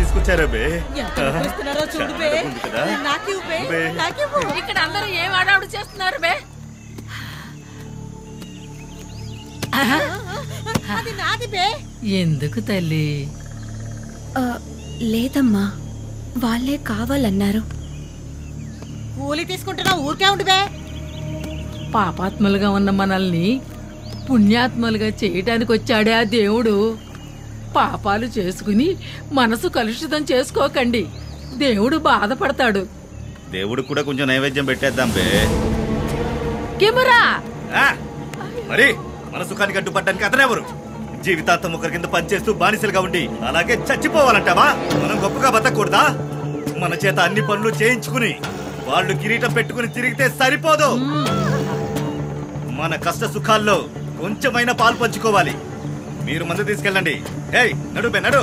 తీసుకొచ్చారా బే? ఇక్కడ అందరూ ఏం ఆడాడు చేస్తున్నారు బే? ఎందుకు తల్లి? లేదమ్మా, వాళ్ళే కావాలన్నారు. కూలి తీసుకుంటున్నా ఊరికే ఉండు బే. పాపాత్మలుగా ఉన్న మనల్ని పుణ్యాత్మలుగా చేయటానికి వచ్చాడే ఆ దేవుడు. పాపాలు చేసుకుని మనసు కలుషితం చేసుకోకండి, దేవుడు బాధపడతాడు. దేవుడు కూడా కొంచెం నైవేద్యం పెట్టేద్దాం బే. కెమెరా మరి మన సుఖానికి అడ్డుపడ్డానికి అతనెవరు? జీవితాంతం ఒకరి కింద పనిచేస్తూ బానిసలుగా ఉండి అలాగే చచ్చిపోవాలంటావా? మనం గొప్పగా బతకూడదా? మన చేత అన్ని పనులు చేయించుకుని వాళ్ళు కిరీటం పెట్టుకుని తిరిగితే సరిపోదు. మన కష్ట సుఖాల్లో కొంచెమైనా పాలు పంచుకోవాలి. మీరు మందు తీసుకెళ్ళండి. ఏయ్ నడు బే, నడు.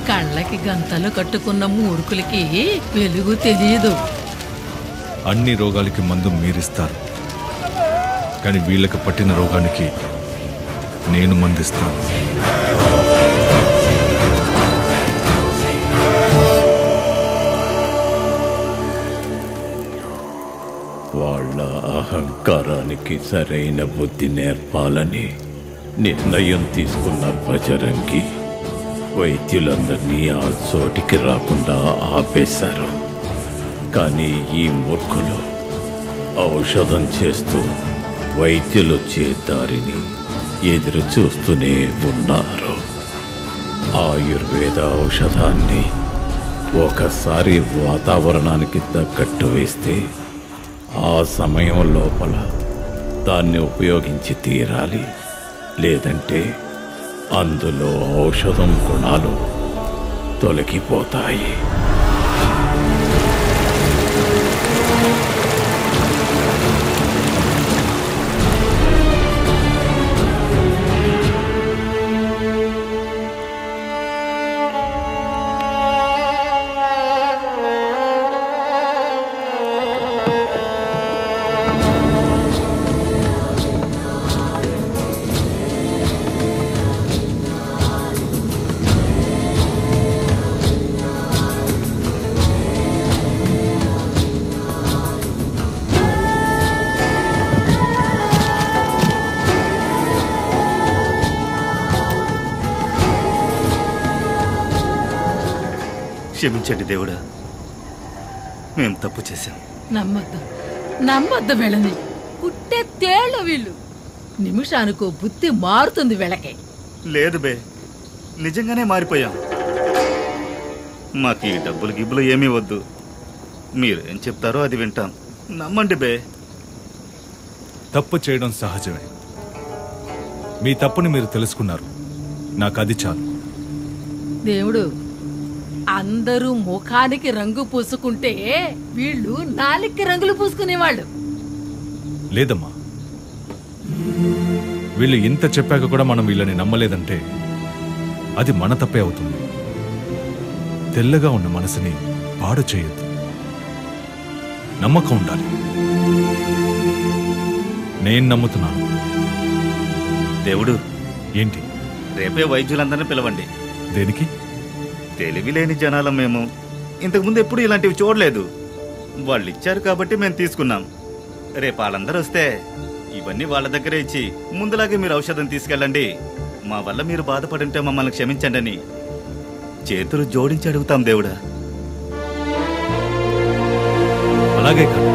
కళ్ళకి గంతలు కట్టుకున్న మూర్ఖులకి వెలుగు తెలియదు. అన్ని రోగాలకి మందు మీరిస్తారు, కానీ వీళ్ళకి పట్టిన రోగానికి నేను మందిస్తాను. వాళ్ళ అహంకారానికి సరైన బుద్ధి నేర్పాలని నిర్ణయం తీసుకున్న బజరంగి వైద్యులందరినీ ఆ చోటికి రాకుండా ఆపేశారు. కానీ ఈ మూర్ఖులు ఔషధం చేస్తూ వైద్యులు వచ్చే దారిని ఎదురు చూస్తూనే ఉన్నారు. ఆయుర్వేద ఔషధాన్ని ఒకసారి వాతావరణానికి తగ్గట్టు వేస్తే ఆ సమయం లోపల దాన్ని ఉపయోగించి తీరాలి. లేదంటే అందులో ఔషధం గుణాలు తొలగిపోతాయి. క్షమించండి దేవుడా, మేము తప్పు చేశాం. నమ్మద్దు వీళ్ళని. పుట్టే తేళ్లు వీళ్ళు. నిమిషానికో బుద్ధి మారుతుంది వీళ్ళకి. లేదు బే, నిజంగానే మారిపోయాం. మాకు ఈ డబ్బులు గిబ్బులు ఏమీ వద్దు. మీరు ఏం చెప్తారో అది వింటాం. నమ్మండి బే. తప్పు చేయడం సహజమే. మీ తప్పుని మీరు తెలుసుకున్నారు, నాకు అది చాలు. దేవుడు, అందరూ ముఖానికి రంగు పూసుకుంటే వీళ్ళు నాలుగుకి రంగులు పూసుకునేవాళ్ళు. లేదమ్మా, వీళ్ళు ఇంత చెప్పాక కూడా మనం వీళ్ళని నమ్మలేదంటే అది మన తప్పే అవుతుంది. తెల్లగా ఉన్న మనసుని పాడు చేయొద్దు, నమ్మకం ఉండాలి. నేను నమ్ముతున్నాను. దేవుడు, ఏంటి? రేపే వైద్యులందరినీ పిలవండి. దేనికి? తెలివి లేని జనాలం మేము. ఇంతకుముందు ఎప్పుడు ఇలాంటివి చూడలేదు. వాళ్ళు ఇచ్చారు కాబట్టి మేము తీసుకున్నాం. రేపు వాళ్ళందరూ వస్తే ఇవన్నీ వాళ్ళ దగ్గరే ఇచ్చి ముందులాగే మీరు ఔషధం తీసుకెళ్ళండి. మా వల్ల మీరు బాధపడుంటే మమ్మల్ని క్షమించండి అని చేతులు జోడించి అడుగుతాం దేవుడా. అలాగే కాదు.